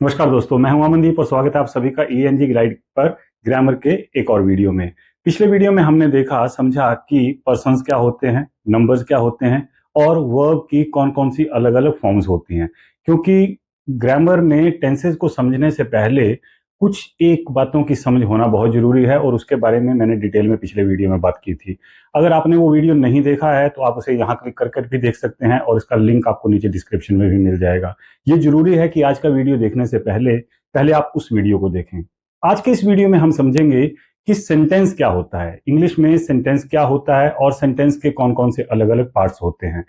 नमस्कार दोस्तों, मैं हूं अमनदीप और स्वागत है आप सभी का ईएनजी गाइड पर ग्रामर के एक और वीडियो में। पिछले वीडियो में हमने देखा समझा कि पर्सन्स क्या होते हैं, नंबर्स क्या होते हैं और वर्ब की कौन कौन सी अलग अलग फॉर्म्स होती हैं। क्योंकि ग्रामर में टेंसेस को समझने से पहले कुछ एक बातों की समझ होना बहुत जरूरी है और उसके बारे में मैंने डिटेल में पिछले वीडियो में बात की थी। अगर आपने वो वीडियो नहीं देखा है तो आप उसे यहाँ क्लिक कर भी देख सकते हैं और इसका लिंक आपको नीचे डिस्क्रिप्शन में भी मिल जाएगा। ये जरूरी है कि आज का वीडियो देखने से पहले पहले आप उस वीडियो को देखें। आज के इस वीडियो में हम समझेंगे कि सेंटेंस क्या होता है, इंग्लिश में सेंटेंस क्या होता है और सेंटेंस के कौन कौन से अलग अलग पार्ट्स होते हैं।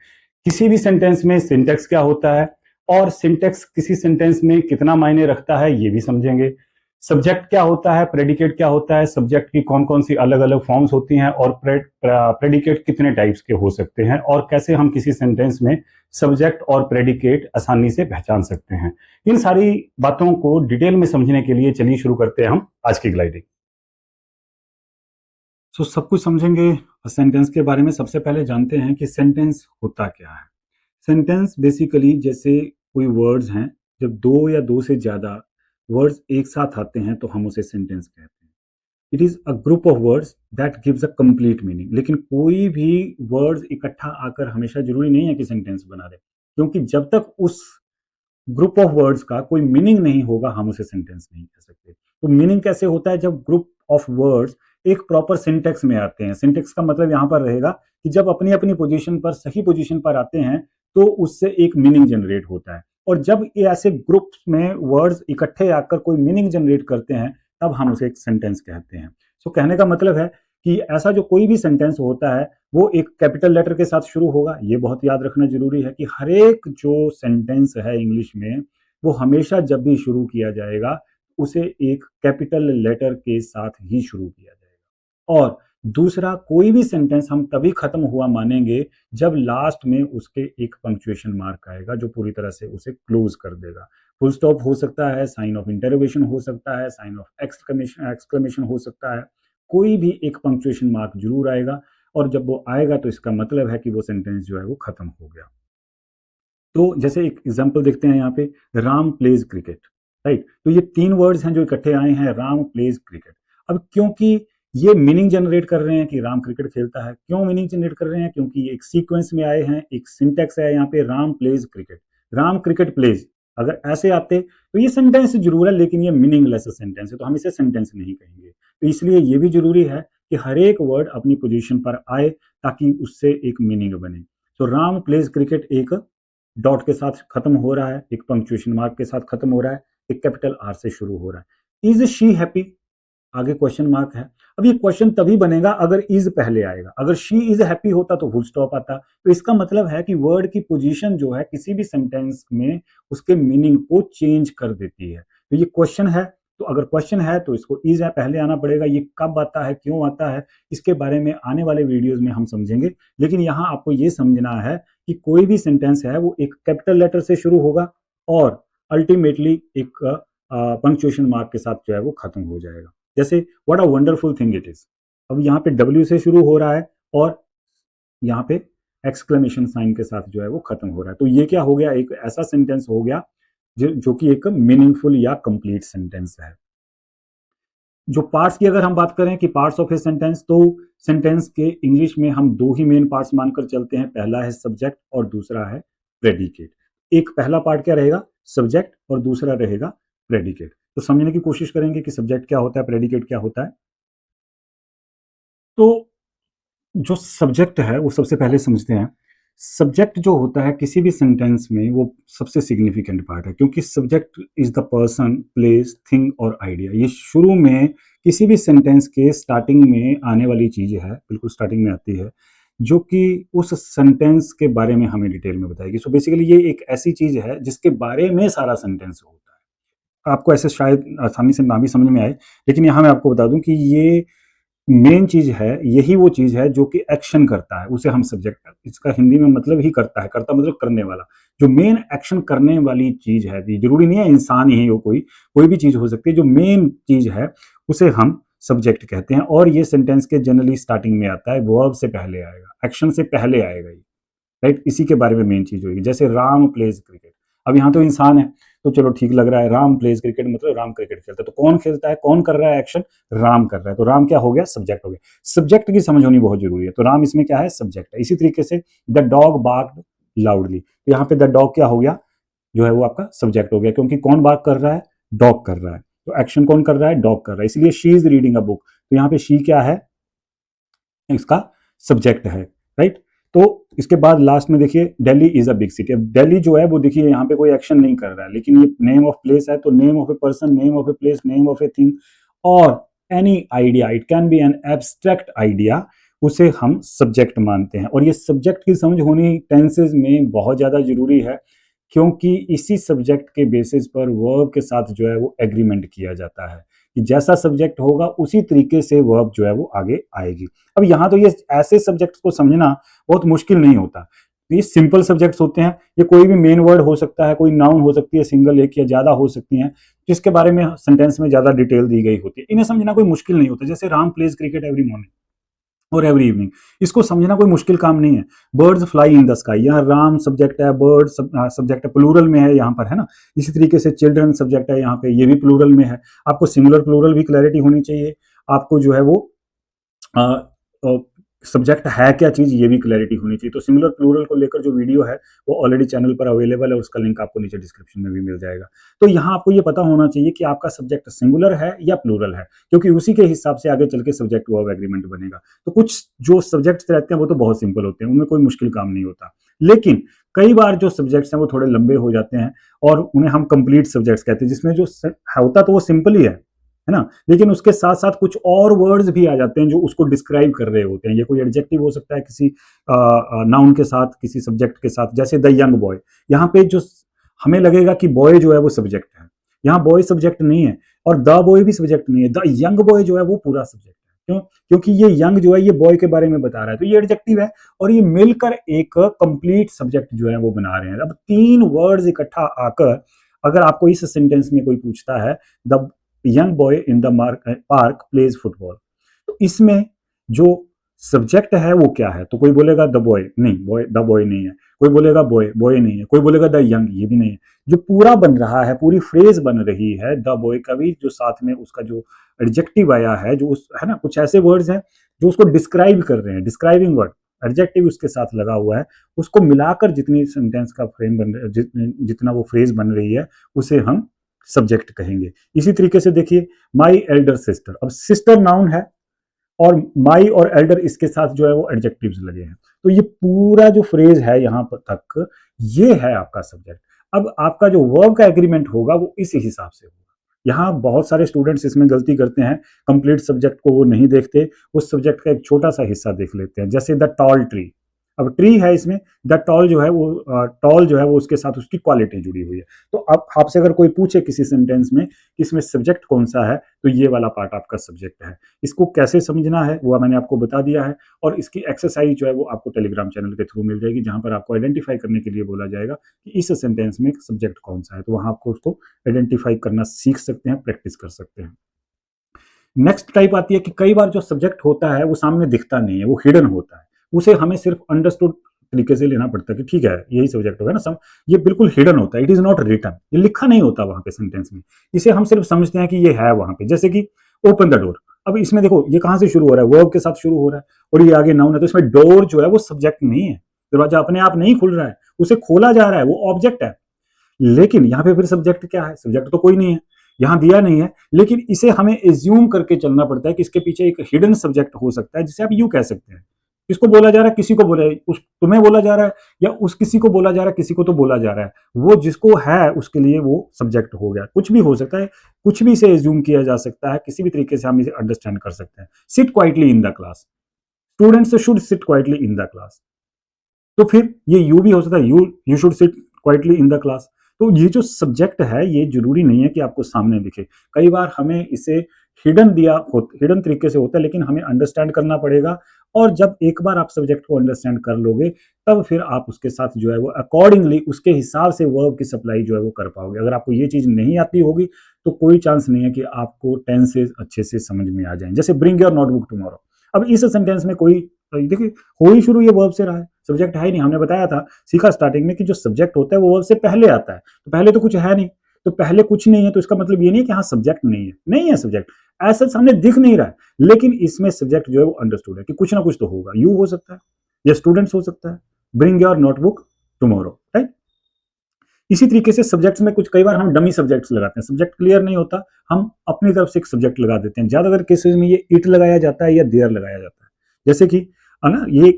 किसी भी सेंटेंस में सिंटैक्स क्या होता है और सिंटैक्स किसी सेंटेंस में कितना मायने रखता है ये भी समझेंगे। सब्जेक्ट क्या होता है, प्रेडिकेट क्या होता है, सब्जेक्ट की कौन कौन सी अलग अलग फॉर्म्स होती हैं और प्रेडिकेट कितने टाइप्स के हो सकते हैं और कैसे हम किसी सेंटेंस में सब्जेक्ट और प्रेडिकेट आसानी से पहचान सकते हैं। इन सारी बातों को डिटेल में समझने के लिए चलिए शुरू करते हैं हम आज की ग्लाइडिंग। सब कुछ समझेंगे सेंटेंस के बारे में। सबसे पहले जानते हैं कि सेंटेंस होता क्या है। सेंटेंस बेसिकली जैसे कोई वर्ड्स हैं, जब दो या दो से ज्यादा वर्ड्स एक साथ आते हैं तो हम उसे सेंटेंस कहते हैं। It is a group of words that gives a complete meaning. लेकिन कोई भी वर्ड्स इकट्ठा आकर हमेशा जरूरी नहीं है कि सेंटेंस बना दे, क्योंकि जब तक उस ग्रुप ऑफ वर्ड्स का कोई मीनिंग नहीं होगा हम उसे सेंटेंस नहीं कह सकते। तो मीनिंग कैसे होता है? जब ग्रुप ऑफ वर्ड्स एक प्रॉपर सिंटेक्स में आते हैं। सिंटेक्स का मतलब यहां पर रहेगा कि जब अपनी अपनी पोजीशन पर, सही पोजीशन पर आते हैं तो उससे एक मीनिंग जनरेट होता है। और जब ये ऐसे ग्रुप्स में वर्ड्स इकट्ठे आकर कोई मीनिंग जनरेट करते हैं तब हम उसे एक सेंटेंस कहते हैं। कहने का मतलब है कि ऐसा जो कोई भी सेंटेंस होता है वो एक कैपिटल लेटर के साथ शुरू होगा। ये बहुत याद रखना जरूरी है कि हर एक जो सेंटेंस है इंग्लिश में वो हमेशा जब भी शुरू किया जाएगा उसे एक कैपिटल लेटर के साथ ही शुरू किया जाएगा। और दूसरा, कोई भी सेंटेंस हम तभी खत्म हुआ मानेंगे जब लास्ट में उसके एक पंक्चुएशन मार्क आएगा जो पूरी तरह से उसे क्लोज कर देगा। फुल स्टॉप हो सकता है, साइन ऑफ इंटरोगेशन हो सकता है, साइन ऑफ एक्सक्लेमेशन हो सकता है, कोई भी एक पंक्चुएशन मार्क जरूर आएगा। और जब वो आएगा तो इसका मतलब है कि वो सेंटेंस जो है वो खत्म हो गया। तो जैसे एक एग्जांपल देखते हैं यहाँ पे, राम प्लेज क्रिकेट, राइट। तो ये तीन वर्ड्स हैं जो इकट्ठे आए हैं, राम प्लेज क्रिकेट। अब क्योंकि ये मीनिंग जनरेट कर रहे हैं कि राम क्रिकेट खेलता है। क्यों मीनिंग जनरेट कर रहे हैं? क्योंकि एक सीक्वेंस में आए हैं, एक सिंटेक्स है यहाँ पे, Ram plays cricket, Ram cricket plays. अगर ऐसे आते तो ये सेंटेंस जरूर है लेकिन ये मीनिंगलेस सेंटेंस है, तो हम इसे सेंटेंस नहीं कहेंगे। तो इसलिए ये भी जरूरी है कि हर एक वर्ड अपनी पोजीशन पर आए ताकि उससे एक मीनिंग बने। तो राम प्लेज क्रिकेट एक डॉट के साथ खत्म हो रहा है, एक पंक्चुएशन मार्क के साथ खत्म हो रहा है, एक कैपिटल आर से शुरू हो रहा है। इज शी हैप्पी, आगे क्वेश्चन मार्क है। अब ये क्वेश्चन तभी बनेगा अगर इज पहले आएगा। अगर शी इज हैप्पी होता तो फुल स्टॉप आता। तो इसका मतलब है कि वर्ड की पोजीशन जो है किसी भी सेंटेंस में उसके मीनिंग को चेंज कर देती है। तो ये क्वेश्चन है, तो अगर क्वेश्चन है तो इसको इज है पहले आना पड़ेगा। ये कब आता है, क्यों आता है, इसके बारे में आने वाले वीडियोस में हम समझेंगे। लेकिन यहाँ आपको ये समझना है कि कोई भी सेंटेंस है वो एक कैपिटल लेटर से शुरू होगा और अल्टीमेटली एक पंक्चुएशन मार्क के साथ जो है वो खत्म हो जाएगा। जैसे what a wonderful thing it is. अब यहाँ पे डब्ल्यू से शुरू हो रहा है और यहाँ पे एक्सक्लेमेशन साइन के साथ जो है वो खत्म हो रहा है। तो ये क्या हो गया? एक ऐसा सेंटेंस हो गया जो कि एक मीनिंगफुल या कंप्लीट सेंटेंस है। जो पार्ट्स की अगर हम बात करें कि पार्ट्स ऑफ ए सेंटेंस, तो सेंटेंस के इंग्लिश में हम दो ही मेन पार्ट्स मानकर चलते हैं। पहला है सब्जेक्ट और दूसरा है प्रेडिकेट। एक पहला पार्ट क्या रहेगा? सब्जेक्ट, और दूसरा रहेगा प्रेडिकेट। तो समझने की कोशिश करेंगे कि सब्जेक्ट क्या होता है, प्रेडिकेट क्या होता है। तो जो सब्जेक्ट है वो सबसे पहले समझते हैं। सब्जेक्ट जो होता है किसी भी सेंटेंस में वो सबसे सिग्निफिकेंट पार्ट है, क्योंकि subject is the person, place, thing और आइडिया। ये शुरू में किसी भी सेंटेंस के स्टार्टिंग में आने वाली चीज है, बिल्कुल स्टार्टिंग में आती है, जो कि उस सेंटेंस के बारे में हमें डिटेल में बताएगी। सो बेसिकली ये एक ऐसी चीज है जिसके बारे में सारा सेंटेंस होता है। आपको ऐसे शायद आसानी से ना भी समझ में आए, लेकिन यहाँ मैं आपको बता दूं कि ये मेन चीज है, यही वो चीज है जो कि एक्शन करता है, उसे हम सब्जेक्ट, इसका हिंदी में मतलब ही करता है, करता मतलब करने वाला। जो मेन एक्शन करने वाली चीज है, जरूरी नहीं है इंसान ही हो, कोई भी चीज हो सकती है, जो मेन चीज है उसे हम सब्जेक्ट कहते हैं। और ये सेंटेंस के जनरली स्टार्टिंग में आता है, वर्ब से पहले आएगा, एक्शन से पहले आएगा ये, राइट। इसी के बारे में मेन चीज होगी। जैसे राम प्लेज क्रिकेट, अब यहाँ तो इंसान है तो चलो ठीक लग रहा है, राम प्लेज क्रिकेट मतलब राम क्रिकेट खेलता है, तो कौन खेलता है, कौन कर रहा है एक्शन, राम कर रहा है, तो राम क्या हो गया, सब्जेक्ट हो गया। सब्जेक्ट की समझ होनी बहुत जरूरी है, तो राम इसमें क्या है, सब्जेक्ट है। इसी तरीके से द डॉग बार्क्ड लाउडली, तो यहाँ पे द डॉग क्या हो गया, जो है वो आपका सब्जेक्ट हो गया, क्योंकि कौन बात कर रहा है, डॉग कर रहा है, तो एक्शन कौन कर रहा है, डॉग कर रहा है, इसलिए she is reading a book, तो यहाँ पे शी क्या है, इसका सब्जेक्ट है, राइट। तो इसके बाद लास्ट में देखिए Delhi is a big city. अब दिल्ली जो है वो देखिए यहाँ पे कोई एक्शन नहीं कर रहा है, लेकिन ये नेम ऑफ प्लेस है, तो name of a person, name of a place, name of a thing और any idea, it can be an abstract idea, उसे हम सब्जेक्ट मानते हैं। और ये सब्जेक्ट की समझ होनी टेंसेज में बहुत ज्यादा जरूरी है, क्योंकि इसी सब्जेक्ट के बेसिस पर वर्ब के साथ जो है वो एग्रीमेंट किया जाता है कि जैसा सब्जेक्ट होगा उसी तरीके से वर्ब जो है वो आगे आएगी। अब यहाँ तो ये ऐसे सब्जेक्ट्स को समझना बहुत मुश्किल नहीं होता, ये सिंपल सब्जेक्ट्स होते हैं, ये कोई भी मेन वर्ड हो सकता है, कोई नाउन हो सकती है, सिंगल एक या ज्यादा हो सकती हैं, जिसके बारे में सेंटेंस में ज्यादा डिटेल दी गई होती है, इन्हें समझना कोई मुश्किल नहीं होता। जैसे Ram plays cricket every morning और एवरी इवनिंग, इसको समझना कोई मुश्किल काम नहीं है। Birds fly in the sky, यहाँ राम सब्जेक्ट है, बर्ड सब्जेक्ट है, प्लूरल में है यहाँ पर, है ना। इसी तरीके से चिल्ड्रन सब्जेक्ट है यहाँ पे, ये भी प्लूरल में है। आपको सिंगुलर प्लूरल भी क्लैरिटी होनी चाहिए, आपको जो है वो सब्जेक्ट है क्या चीज ये भी क्लैरिटी होनी चाहिए। तो सिंगुलर प्लूरल को लेकर जो वीडियो है वो ऑलरेडी चैनल पर अवेलेबल है, उसका लिंक आपको नीचे डिस्क्रिप्शन में भी मिल जाएगा। तो यहाँ आपको ये पता होना चाहिए कि आपका सब्जेक्ट सिंगुलर है या प्लूरल है, क्योंकि उसी के हिसाब से आगे चल के सब्जेक्ट वर्ब एग्रीमेंट बनेगा। तो कुछ जो सब्जेक्ट्स रहते हैं वो तो बहुत सिंपल होते हैं, उनमें कोई मुश्किल काम नहीं होता, लेकिन कई बार जो सब्जेक्ट्स हैं वो थोड़े लंबे हो जाते हैं और उन्हें हम कंप्लीट सब्जेक्ट्स कहते हैं, जिसमें जो होता तो वो सिंपल ही है ना, लेकिन उसके साथ साथ कुछ और वर्ड्स भी आ जाते हैं जो उसको डिस्क्राइब कर रहे होते हैं। ये कोई एडजेक्टिव हो सकता है किसी नाउन के साथ, किसी सब्जेक्ट के साथ, जैसे द यंग बॉय, यहाँ पे जो हमें लगेगा कि बॉय जो है वो सब्जेक्ट है, यहाँ बॉय सब्जेक्ट नहीं है और द बॉय भी सब्जेक्ट नहीं है, द यंग बॉय जो है वो पूरा सब्जेक्ट है। क्यों? क्योंकि ये यंग जो है ये बॉय के बारे में बता रहा है, तो ये एडजेक्टिव है और ये मिलकर एक कंप्लीट सब्जेक्ट जो है वो बना रहे हैं। अब तीन वर्ड्स इकट्ठा आकर अगर आपको इस सेंटेंस में कोई पूछता है the young boy in the park plays football, तो इसमें जो सब्जेक्ट है वो क्या है, तो कोई बोलेगा द बॉय, नहीं बॉय, द बॉय नहीं है, कोई बोलेगा बॉय, बॉय नहीं है, कोई बोलेगा द यंग, ये भी नहीं है। जो पूरा बन रहा है, पूरी फ्रेज बन रही है द बॉय का भी, जो साथ में उसका जो एडजेक्टिव आया है, जो उस है ना, कुछ ऐसे वर्ड्स हैं जो उसको डिस्क्राइब कर रहे हैं, डिस्क्राइबिंग वर्ड, एडजेक्टिव उसके साथ लगा हुआ है, उसको मिलाकर जितनी सेंटेंस का फ्रेम बन रहा है, जितना वो फ्रेज बन रही है, उसे हम सब्जेक्ट कहेंगे। इसी तरीके से देखिए माई एल्डर सिस्टर, अब सिस्टर नाउन है और माई और एल्डर इसके साथ जो है वो एडजेक्टिव्स लगे हैं, तो ये पूरा जो फ्रेज है यहाँ पर तक ये है आपका सब्जेक्ट। अब आपका जो वर्ब का एग्रीमेंट होगा वो इस हिसाब से होगा। यहाँ बहुत सारे स्टूडेंट्स इसमें गलती करते हैं, कंप्लीट सब्जेक्ट को वो नहीं देखते, उस सब्जेक्ट का एक छोटा सा हिस्सा देख लेते हैं, जैसे द टॉल ट्री। अब ट्री है इसमें, द टॉल जो है वो टॉल जो है वो उसके साथ उसकी क्वालिटी जुड़ी हुई है। तो अब आपसे अगर कोई पूछे किसी सेंटेंस में कि इसमें सब्जेक्ट कौन सा है, तो ये वाला पार्ट आपका सब्जेक्ट है। इसको कैसे समझना है वो मैंने आपको बता दिया है, और इसकी एक्सरसाइज जो है वो आपको टेलीग्राम चैनल के थ्रू मिल जाएगी, जहां पर आपको आइडेंटिफाई करने के लिए बोला जाएगा कि इस सेंटेंस में सब्जेक्ट कौन सा है, तो वहां आपको उसको आइडेंटिफाई करना सीख सकते हैं, प्रैक्टिस कर सकते हैं। नेक्स्ट टाइप आती है कि कई बार जो सब्जेक्ट होता है वो सामने दिखता नहीं है, वो हिडन होता है, उसे हमें सिर्फ अंडरस्टूड तरीके से लेना पड़ता है कि ठीक है यही सब्जेक्ट होगा ना, ये बिल्कुल हिडन होता है, इट इज नॉट रिटन, ये लिखा नहीं होता वहां पे सेंटेंस में, इसे हम सिर्फ समझते हैं कि ये है वहां पे। जैसे कि ओपन द डोर, अब इसमें देखो ये कहां से शुरू हो रहा है, वर्ब के साथ शुरू हो रहा है और ये आगे नाउन है, तो इसमें डोर जो है वो सब्जेक्ट नहीं है, दरवाजा अपने आप नहीं खुल रहा है, उसे खोला जा रहा है, वो ऑब्जेक्ट है। लेकिन यहाँ पे फिर सब्जेक्ट क्या है, सब्जेक्ट तो कोई नहीं है, यहाँ दिया नहीं है, लेकिन इसे हमें एज्यूम करके चलना पड़ता है कि इसके पीछे एक हिडन सब्जेक्ट हो सकता है, जिसे आप यूं कह सकते हैं किसको बोला जा रहा है, किसी को बोला, उस तुम्हें बोला जा रहा है या उस किसी को बोला जा रहा है, किसी को तो बोला जा रहा है, वो जिसको है उसके लिए वो सब्जेक्ट हो गया। कुछ भी हो सकता है, कुछ भी इसे एज्यूम किया जा सकता है, किसी भी तरीके से हम इसे अंडरस्टैंड कर सकते हैं। Sit quietly in the class, students should sit quietly in the class, तो फिर ये यू भी हो सकता है, you should sit quietly in the class. तो ये जो सब्जेक्ट है ये जरूरी नहीं है कि आपको सामने दिखे, कई बार हमें इसे हिडन तरीके से होता है, लेकिन हमें अंडरस्टैंड करना पड़ेगा, और जब एक बार आप सब्जेक्ट को अंडरस्टैंड कर लोगे तब फिर आप उसके साथ जो है वो अकॉर्डिंगली उसके हिसाब से वर्ब की सप्लाई जो है वो कर पाओगे। अगर आपको ये चीज नहीं आती होगी तो कोई चांस नहीं है कि आपको टेंसेस अच्छे से समझ में आ जाएं। जैसे ब्रिंग योर नोटबुक टुमारो, अब इस सेंटेंस में कोई देखिए हो ही शुरू ये वर्ब से रहा है, सब्जेक्ट है ही नहीं। हमने बताया था, सीखा स्टार्टिंग में कि जो सब्जेक्ट होता है वो वर्ब से पहले आता है, तो पहले तो कुछ है नहीं, तो पहले कुछ नहीं है तो इसका मतलब ये नहीं कि हाँ सब्जेक्ट नहीं है, नहीं है सब्जेक्ट, ऐसा सामने दिख नहीं रहा है, लेकिन इसमें सब्जेक्ट जो है वो अंडरस्टूड है कि कुछ ना कुछ तो होगा। यू हो सकता है या स्टूडेंट्स हो सकता है, bring your notebook tomorrow, right. इसी तरीके से सब्जेक्ट्स में कुछ कई बार हम डमी सब्जेक्ट्स लगाते हैं, सब्जेक्ट क्लियर नहीं होता, हम अपनी तरफ से एक सब्जेक्ट लगा देते हैं। ज्यादातर केसेस में ये इट लगाया जाता है या देयर लगाया जाता है, जैसे कि है ना, ये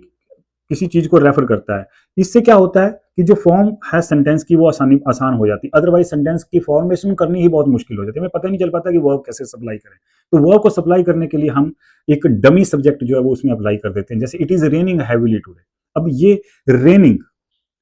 किसी चीज को रेफर करता है। इससे क्या होता है कि जो फॉर्म है सेंटेंस की वो आसान हो जाती है, अदरवाइज सेंटेंस की फॉर्मेशन करनी ही बहुत मुश्किल हो जाती है, हमें पता नहीं चल पाता कि वर्ब कैसे सप्लाई करें। तो वर्ब को सप्लाई करने के लिए हम एक डमी सब्जेक्ट जो है वो उसमें अप्लाई कर देते हैं, जैसे it is raining heavily today. अब ये रेनिंग,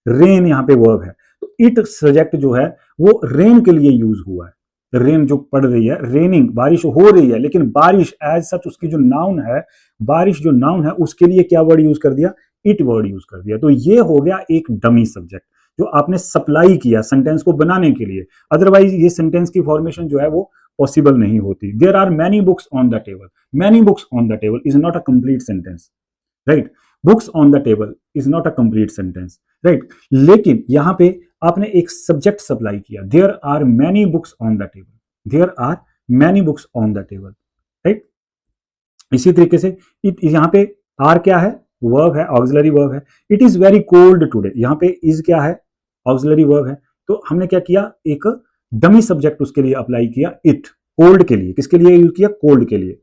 रेन यहाँ पे वर्ब है, तो इट सब्जेक्ट जो है वो रेन के लिए यूज हुआ है, रेन जो पड़ रही है, रेनिंग बारिश हो रही है, लेकिन बारिश एज सच उसकी जो नाउन है, बारिश जो नाउन है उसके लिए क्या वर्ड यूज कर दिया, इट वर्ड यूज कर दिया। तो ये हो गया एक डमी सब्जेक्ट जो आपने सप्लाई किया सेंटेंस को बनाने के लिए, अदरवाइज ये सेंटेंस की फॉर्मेशन जो है वो पॉसिबल नहीं होती। There are many books on the table, many books on the table is not a complete sentence, right. Books on the table is not a complete sentence, right. लेकिन यहां पे आपने एक सब्जेक्ट सप्लाई किया, there are many books on the table, there are many books on the table, right. इसी तरीके से यहां पे आर क्या है, वर्ब है, ऑक्सिलरी वर्ब है। It is very cold today, यहां पे इज क्या है, ऑक्सिलरी वर्ब है। तो हमने क्या किया, एक डमी सब्जेक्ट उसके लिए अप्लाई किया, इट, कोल्ड के लिए, किसके लिए यूज किया, कोल्ड के लिए,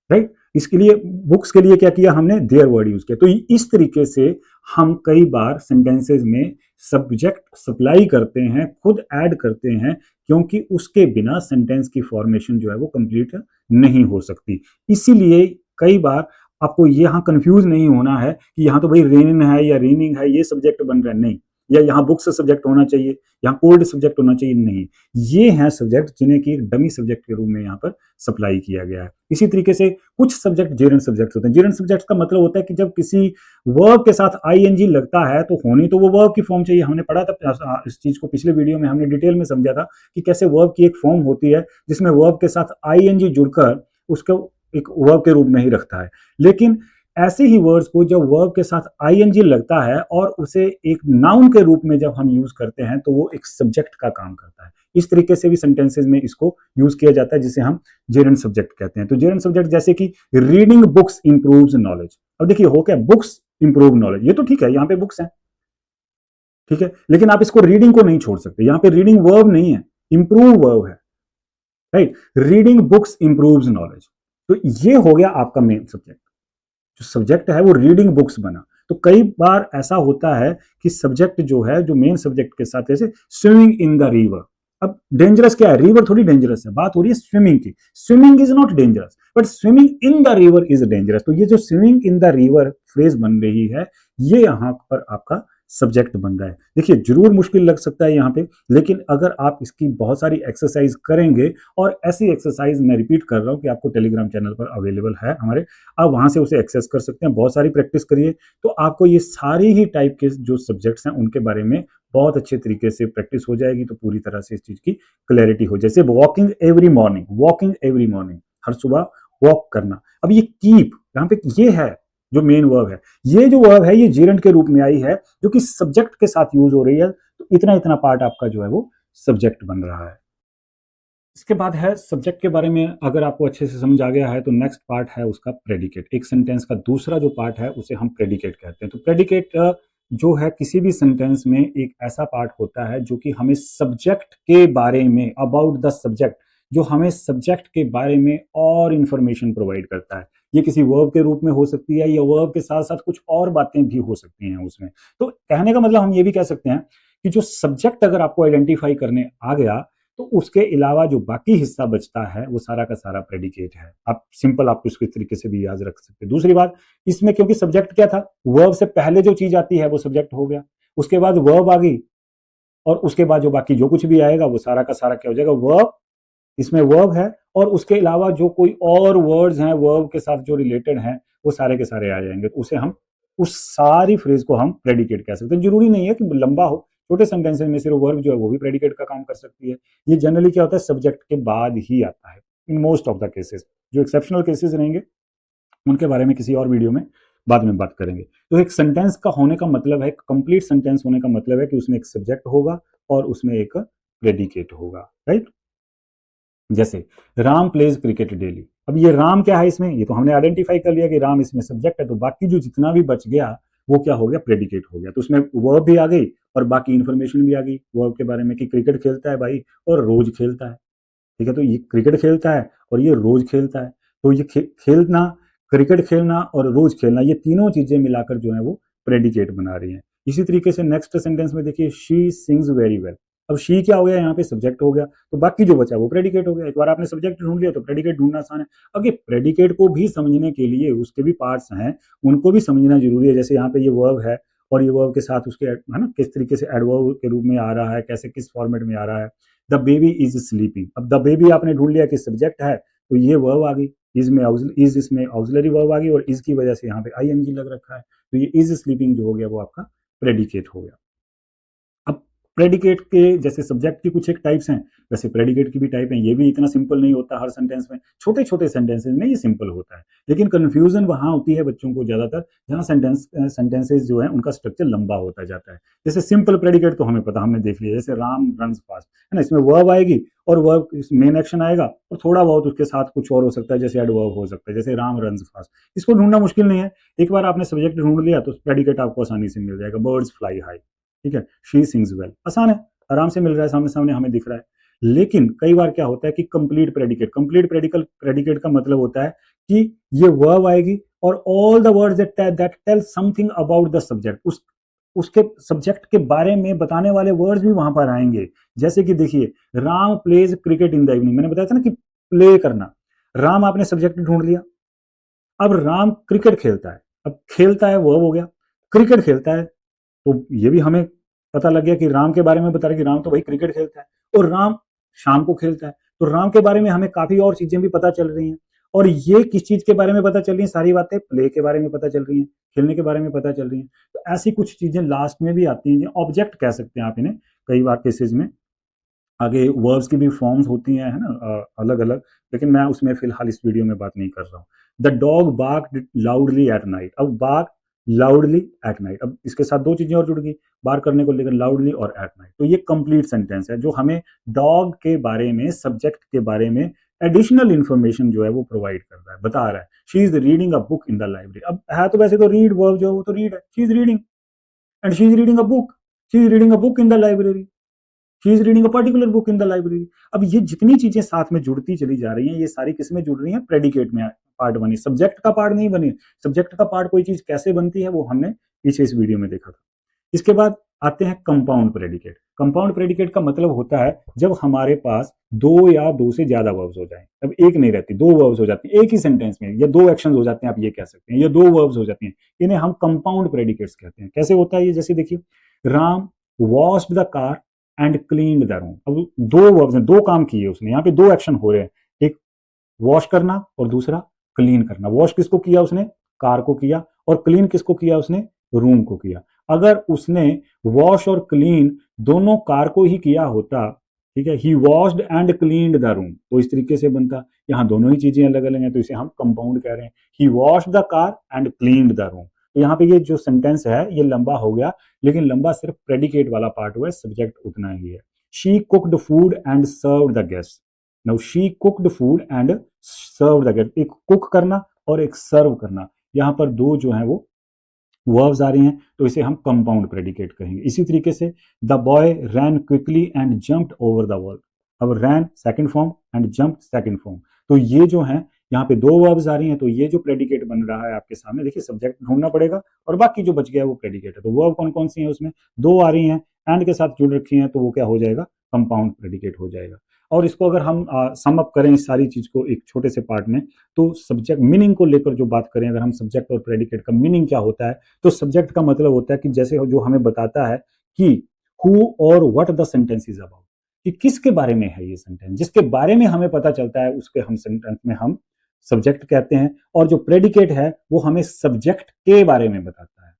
राइट। इसके लिए बुक्स के लिए क्या किया हमने, देयर वर्ड यूज किया। तो इस तरीके से हम कई बार सेंटेंसेस में सब्जेक्ट सप्लाई करते हैं, खुद ऐड करते हैं, क्योंकि उसके बिना सेंटेंस की फॉर्मेशन जो है वो कंप्लीट नहीं हो सकती। इसीलिए कई बार आपको यहां कंफ्यूज नहीं होना है कि यहां तो भाई रेनिंग है या रेनिंग है ये सब्जेक्ट बन रहा है, नहीं, या यहाँ बुक्स सब्जेक्ट होना चाहिए, यहाँ कोल्ड सब्जेक्ट होना चाहिए, नहीं, ये हैं सब्जेक्ट जिन्हें कि एक डमी सब्जेक्ट के रूप में यहाँ पर सप्लाई किया गया है। इसी तरीके से कुछ सब्जेक्ट जेरेंट सब्जेक्ट होते हैं। जेरेंट सब्जेक्ट का मतलब होता है कि जब किसी वर्ब के साथ आईएनजी लगता है तो होनी तो वो वर्ब की फॉर्म चाहिए। हमने पढ़ा था इस चीज को पिछले वीडियो में, हमने डिटेल में समझा था कि कैसे वर्ब की एक फॉर्म होती है जिसमें वर्ब के साथ आईएनजी जुड़कर उसको एक वर्ब के रूप में ही रखता है। लेकिन ऐसे ही वर्ड्स को जब वर्ब के साथ आईएनजी लगता है और उसे एक नाउन के रूप में जब हम यूज करते हैं तो वो एक सब्जेक्ट का काम करता है। इस तरीके से भी सेंटेंसेस में इसको यूज किया जाता है, जिसे हम जेरेंट सब्जेक्ट कहते हैं। तो जेरेंट सब्जेक्ट जैसे कि रीडिंग बुक्स इंप्रूव्स नॉलेज। अब देखिए हो क्या, बुक्स इंप्रूव नॉलेज, ये तो ठीक है, यहाँ पे बुक्स हैं, ठीक है, लेकिन आप इसको रीडिंग को नहीं छोड़ सकते, यहाँ पे रीडिंग वर्ब नहीं है, इंप्रूव वर्ब है, right. Reading books improves knowledge, तो ये हो गया आपका मेन सब्जेक्ट। जो सब्जेक्ट है वो रीडिंग बुक्स बना। तो कई बार ऐसा होता है कि सब्जेक्ट जो है, जो मेन सब्जेक्ट के साथ, जैसे स्विमिंग इन द रिवर। अब डेंजरस क्या है, रिवर थोड़ी डेंजरस है, बात हो रही है स्विमिंग की। Swimming is not dangerous but swimming in the river is dangerous. तो ये जो swimming in the river phrase बन रही है, ये यहां पर आपका सब्जेक्ट बन रहा है। देखिए जरूर मुश्किल लग सकता है यहाँ पे, लेकिन अगर आप इसकी बहुत सारी एक्सरसाइज करेंगे, और ऐसी एक्सरसाइज मैं रिपीट कर रहा हूँ कि आपको टेलीग्राम चैनल पर अवेलेबल है हमारे, आप वहां से उसे एक्सेस कर सकते हैं, बहुत सारी प्रैक्टिस करिए तो आपको ये सारी ही टाइप के जो सब्जेक्ट्स हैं उनके बारे में बहुत अच्छे तरीके से प्रैक्टिस हो जाएगी, तो पूरी तरह से इस चीज की क्लैरिटी हो। जैसे walking every morning, walking every morning, हर सुबह वॉक करना। अब ये कीप, यहाँ पे ये है जो मेन वर्ब है, ये जो वर्ब है ये जेरेंट के रूप में आई है जो कि सब्जेक्ट के साथ यूज हो रही है। तो इतना इतना पार्ट आपका जो है वो सब्जेक्ट बन रहा है। इसके बाद है सब्जेक्ट के बारे में अगर आपको अच्छे से समझ आ गया है तो नेक्स्ट पार्ट है उसका प्रेडिकेट। एक सेंटेंस का दूसरा जो पार्ट है उसे हम प्रेडिकेट कहते हैं। तो प्रेडिकेट जो है किसी भी सेंटेंस में एक ऐसा पार्ट होता है जो कि हमें सब्जेक्ट के बारे में, अबाउट द सब्जेक्ट, जो हमें सब्जेक्ट के बारे में और इंफॉर्मेशन प्रोवाइड करता है। ये किसी वर्ब के रूप में हो सकती है या वर्ब के साथ साथ कुछ और बातें भी हो सकती हैं उसमें। तो कहने का मतलब हम ये भी कह सकते हैं कि जो सब्जेक्ट अगर आपको आइडेंटिफाई करने आ गया तो उसके अलावा जो बाकी हिस्सा बचता है वो सारा का सारा प्रेडिकेट है। आप सिंपल आप इसके तरीके से भी याद रख सकते हैं। दूसरी बात, इसमें क्योंकि सब्जेक्ट क्या था, वर्ब से पहले जो चीज आती है वो सब्जेक्ट हो गया, उसके बाद वर्ब आ गई, और उसके बाद जो बाकी जो कुछ भी आएगा वो सारा का सारा क्या हो जाएगा, वर्ब। इसमें वर्ब है और उसके अलावा जो कोई और वर्ड्स हैं वर्ब के साथ जो रिलेटेड हैं वो सारे के सारे आ जाएंगे। तो उसे हम, उस सारी फ्रेज को हम प्रेडिकेट कह सकते हैं। जरूरी नहीं है कि लंबा हो, छोटे सेंटेंसेस में सिर्फ वर्ब जो है वो भी प्रेडिकेट का काम कर सकती है। ये जनरली क्या होता है, सब्जेक्ट के बाद ही आता है in most of the cases. जो एक्सेप्शनल केसेस रहेंगे उनके बारे में किसी और वीडियो में बाद में बात करेंगे। तो एक सेंटेंस का होने का मतलब है, कंप्लीट सेंटेंस होने का मतलब है कि उसमें एक सब्जेक्ट होगा और उसमें एक प्रेडिकेट होगा, राइट। जैसे राम प्लेज क्रिकेट डेली, अब ये राम क्या है इसमें, ये तो हमने आइडेंटिफाई कर लिया कि राम इसमें सब्जेक्ट है, तो बाकी जो जितना भी बच गया वो क्या हो गया, प्रेडिकेट हो गया। तो उसमें वर्ब भी आ गई और बाकी इंफॉर्मेशन भी आ गई वर्ब के बारे में कि क्रिकेट खेलता है भाई और रोज खेलता है, ठीक है। तो ये क्रिकेट खेलता है और ये रोज खेलता है, तो ये खेलना, क्रिकेट खेलना और रोज खेलना, ये तीनों चीजें मिलाकर जो है वो प्रेडिकेट बना रही हैं। इसी तरीके से नेक्स्ट सेंटेंस में देखिए, शी सिंग्स वेरी वेल, अब शी क्या हो गया, यहाँ पे सब्जेक्ट हो गया, तो बाकी जो बचा वो प्रेडिकेट हो गया। एक बार आपने सब्जेक्ट ढूंढ लिया तो प्रेडिकेट ढूंढना आसान है। अब ये प्रेडिकेट को भी समझने के लिए उसके भी पार्ट्स हैं, उनको भी समझना जरूरी है। जैसे यहाँ पे ये वर्ब है और ये वर्ब के साथ उसके है ना किस तरीके से एडवर्ब के रूप में आ रहा है, कैसे किस फॉर्मेट में आ रहा है। द बेबी इज स्लीपिंग, अब द बेबी आपने ढूंढ लिया कि सब्जेक्ट है, तो ये वर्ब आ गई, इज में इज इसमें ऑक्सिलरी वर्ब आ गई और इज की वजह से यहाँ पे आईएनजी लग रखा है, तो ये इज स्लीपिंग जो हो गया वो आपका प्रेडिकेट हो गया। अब प्रेडिकेट के जैसे सब्जेक्ट की कुछ एक टाइप्स हैं, वैसे प्रेडिकेट की भी टाइप है। ये भी इतना सिंपल नहीं होता हर सेंटेंस में, छोटे छोटे सेंटेंसेस में ये सिंपल होता है, लेकिन कंफ्यूजन वहां होती है बच्चों को ज्यादातर जहां सेंटेंसेस जो है उनका स्ट्रक्चर लंबा होता जाता है। जैसे सिंपल प्रेडिकेट तो हमें पता, हमने देख लिया, जैसे राम रन्स फास्ट, है ना, इसमें वर्ब आएगी और वर्ब मेन एक्शन आएगा और थोड़ा बहुत उसके साथ कुछ और हो सकता है, जैसे एडवर्ब हो सकता है, जैसे राम रन्स फास्ट। इसको ढूंढना मुश्किल नहीं है, एक बार आपने सब्जेक्ट ढूंढ लिया तो प्रेडिकेट आपको आसानी से मिल जाएगा। बर्ड्स फ्लाई हाई, ठीक है, शी सिंग्स वेल, आसान है, आराम से मिल रहा है, सामने सामने हमें दिख रहा है। लेकिन कई बार क्या होता है कि कंप्लीट प्रेडिकेट, कंप्लीट प्रेडिकेट का मतलब होता है कि ये वर्ब आएगी और all the words that tell something about the subject, उसके सब्जेक्ट के बारे में बताने वाले वर्ड्स भी वहां पर आएंगे। जैसे कि देखिए, Ram plays cricket in the evening, मैंने बताया था ना कि प्ले करना, राम आपने सब्जेक्ट ढूंढ लिया, अब राम क्रिकेट खेलता है, अब खेलता है वर्ब हो गया, क्रिकेट खेलता है, तो ये भी हमें पता लग गया कि राम के बारे में बता रहे कि राम तो भाई क्रिकेट खेलता है और राम शाम को खेलता है, तो राम के बारे में हमें काफी और चीजें भी पता चल रही हैं। और ये किस चीज के बारे में पता चल रही है, सारी बातें प्ले के बारे में पता चल रही हैं, खेलने के बारे में पता चल रही हैं। तो ऐसी कुछ चीजें लास्ट में भी आती हैं, ऑब्जेक्ट कह सकते हैं आप इन्हें कई बार केसेस में। आगे वर्ब्स की भी फॉर्म्स होती हैं, है ना, अलग अलग, लेकिन मैं उसमें फिलहाल इस वीडियो में बात नहीं कर रहा हूँ। The dog barked loudly at night, अब बार्क लाउडली एट नाइट, अब इसके साथ दो चीजें और जुड़ गई, बार करने को लेकर लाउडली और एट नाइट, तो ये कंप्लीट सेंटेंस है जो हमें डॉग के बारे में, सब्जेक्ट के बारे में एडिशनल इंफॉर्मेशन जो है वो प्रोवाइड कर रहा है, बता रहा है। She is reading a book in the library, अब है तो वैसे तो रीड वर्ब जो है वो तो रीड है, she is reading and she is reading a book, she is reading a book in the library, she is reading a particular book in the library. अब ये जितनी चीजें साथ में जुड़ती चली जा रही हैं, ये सारी किस में जुड़ रही हैं, प्रेडिकेट में पार्ट बनी, सब्जेक्ट का पार्ट नहीं बनी। सब्जेक्ट का पार्ट कोई चीज कैसे बनती है वो हमने पीछे इस वीडियो में देखा था। इसके बाद आते हैं कंपाउंड प्रेडिकेट। कंपाउंड प्रेडिकेट का मतलब होता है जब हमारे पास दो या दो से ज्यादा वर्ब्स हो जाएं, अब एक नहीं रहती, दो वर्ब्स हो जाती हैं एक ही सेंटेंस में, या दो एक्शंस हो जाते हैं, आप ये कह सकते हैं, या दो वर्ब्स हो जाती हैं, इन्हें हम कंपाउंड प्रेडिकेट्स कहते हैं। कैसे होता है ये, जैसे देखिए, Ram washed the car and clean the room, अब दो वर्ब्स हैं, दो काम किए उसने, यहाँ पे दो एक्शन हो रहे हैं, एक वॉश करना और दूसरा क्लीन करना। वॉश किसको किया उसने, कार को किया, और क्लीन किसको किया उसने, रूम को किया। अगर उसने वॉश और क्लीन दोनों कार को ही किया होता, ठीक है, he washed and cleaned the room, तो इस तरीके से बनता। यहाँ दोनों ही चीजें अलग अलग हैं तो इसे हम कंपाउंड कह रहे हैं, he washed the car and cleaned the room. तो यहाँ पे ये जो सेंटेंस है ये लंबा हो गया, लेकिन लंबा सिर्फ प्रेडिकेट वाला पार्ट हुआ है, सब्जेक्ट उतना ही है। She cooked food and serve the guest, now she cooked food and serve the guest, एक कुक करना और एक सर्व करना, यहाँ पर दो जो है वो वर्ब्स आ रही हैं, तो इसे हम कंपाउंड प्रेडिकेट कहेंगे। इसी तरीके से the boy ran quickly and jumped over the wall, अब ran second form and jump second form, तो ये जो है यहाँ पे दो वर्ब्स आ रही हैं, तो ये जो प्रेडिकेट बन रहा है आपके सामने, देखिए सब्जेक्ट ढूंढना पड़ेगा और बाकी जो बच गया वो प्रेडिकेट है। तो वर्ब कौन कौन सी है उसमें, दो आ रही हैं, एंड के साथ जुड़ रखी हैं, तो वो क्या हो जाएगा, कंपाउंड प्रेडिकेट हो जाएगा। और इसको अगर हम सम अप करें इस सारी चीज को एक छोटे से पार्ट में, तो सब्जेक्ट मीनिंग को लेकर जो बात करें, अगर हम सब्जेक्ट और प्रेडिकेट का मीनिंग क्या होता है, तो सब्जेक्ट का मतलब होता है कि जैसे जो हमें बताता है कि हु और what the sentence is about, कि किसके बारे में है ये सेंटेंस, जिसके बारे में हमें पता चलता है उसके हम सेंटेंस में हम सब्जेक्ट कहते हैं। और जो प्रेडिकेट है वो हमें सब्जेक्ट के बारे में बताता है,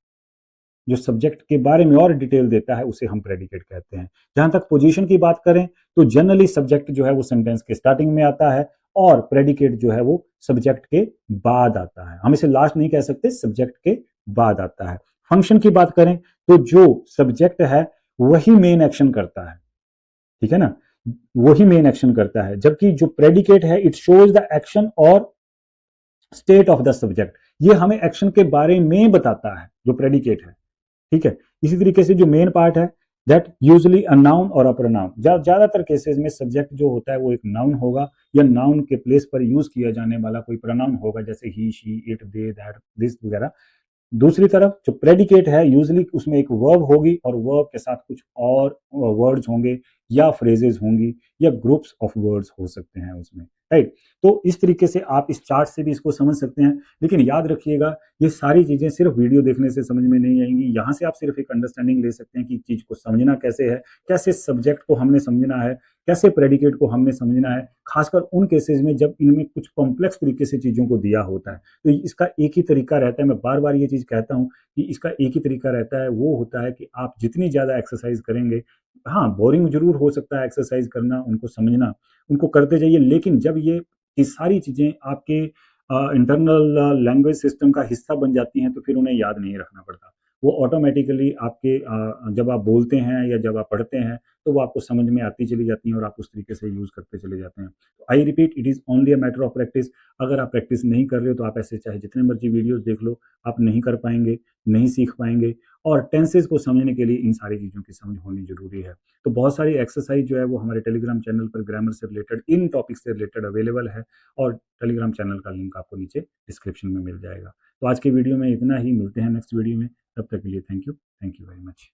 जो सब्जेक्ट के बारे में और डिटेल देता है उसे हम प्रेडिकेट कहते हैं। जहां तक पोजीशन की बात करें तो जनरली सब्जेक्ट जो है वो सेंटेंस के स्टार्टिंग में आता है और प्रेडिकेट जो है वो सब्जेक्ट के बाद आता है। हम इसे लास्ट नहीं कह सकते, सब्जेक्ट के बाद आता है। फंक्शन की बात करें तो जो सब्जेक्ट है वही मेन एक्शन करता है, ठीक है ना, वही मेन एक्शन करता है, जबकि जो प्रेडिकेट है इट शोज द एक्शन और स्टेट ऑफ द सब्जेक्ट, ये हमें एक्शन के बारे में बताता है जो प्रेडिकेट है, ठीक है। इसी तरीके से जो मेन पार्ट है दैट यूजली अ नाउन और अ प्रोनाउन, ज्यादातर केसेस में सब्जेक्ट जो होता है वो एक नाउन होगा या नाउन के प्लेस पर यूज किया जाने वाला कोई प्रोनाउन होगा, जैसे he, she, it, they, that, this वगैरह। दूसरी तरफ जो प्रेडिकेट है यूजली उसमें एक वर्ब होगी और वर्ब के साथ कुछ और वर्ड्स होंगे या फ्रेजेस होंगी या ग्रुप्स ऑफ वर्ड्स हो सकते हैं उसमें, राइट। तो इस तरीके से आप इस चार्ट से भी इसको समझ सकते हैं, लेकिन याद रखिएगा ये सारी चीजें सिर्फ वीडियो देखने से समझ में नहीं आएंगी। यहाँ से आप सिर्फ एक अंडरस्टैंडिंग ले सकते हैं कि चीज को समझना कैसे है, कैसे सब्जेक्ट को हमने समझना है, कैसे प्रेडिकेट को हमने समझना है, खासकर उन केसेस में जब इनमें कुछ कॉम्प्लेक्स तरीके से चीजों को दिया होता है। तो इसका एक ही तरीका रहता है, मैं बार बार ये चीज कहता हूँ कि इसका एक ही तरीका रहता है, वो होता है कि आप जितनी ज्यादा एक्सरसाइज करेंगे, हाँ बोरिंग जरूर हो सकता है एक्सरसाइज करना, उनको समझना, उनको करते जाइए, लेकिन जब ये सारी चीजें आपके इंटरनल लैंग्वेज सिस्टम का हिस्सा बन जाती हैं तो फिर उन्हें याद नहीं रखना पड़ता, वो ऑटोमेटिकली आपके जब आप बोलते हैं या जब आप पढ़ते हैं तो वो आपको समझ में आती चली जाती हैं और आप उस तरीके से यूज करते चले जाते हैं। तो I repeat, it is only a matter of practice. अगर आप प्रैक्टिस नहीं कर रहे हो तो आप ऐसे चाहे जितने मर्जी वीडियोस देख लो, आप नहीं कर पाएंगे, नहीं सीख पाएंगे। और टेंसेस को समझने के लिए इन सारी चीज़ों की समझ होनी जरूरी है। तो बहुत सारी एक्सरसाइज जो है वो हमारे टेलीग्राम चैनल पर ग्रामर से रिलेटेड, इन टॉपिक से रिलेटेड अवेलेबल है, और टेलीग्राम चैनल का लिंक आपको नीचे डिस्क्रिप्शन में मिल जाएगा। तो आज के वीडियो में इतना ही, मिलते हैं नेक्स्ट वीडियो में, तब तक के लिए थैंक यू वेरी मच।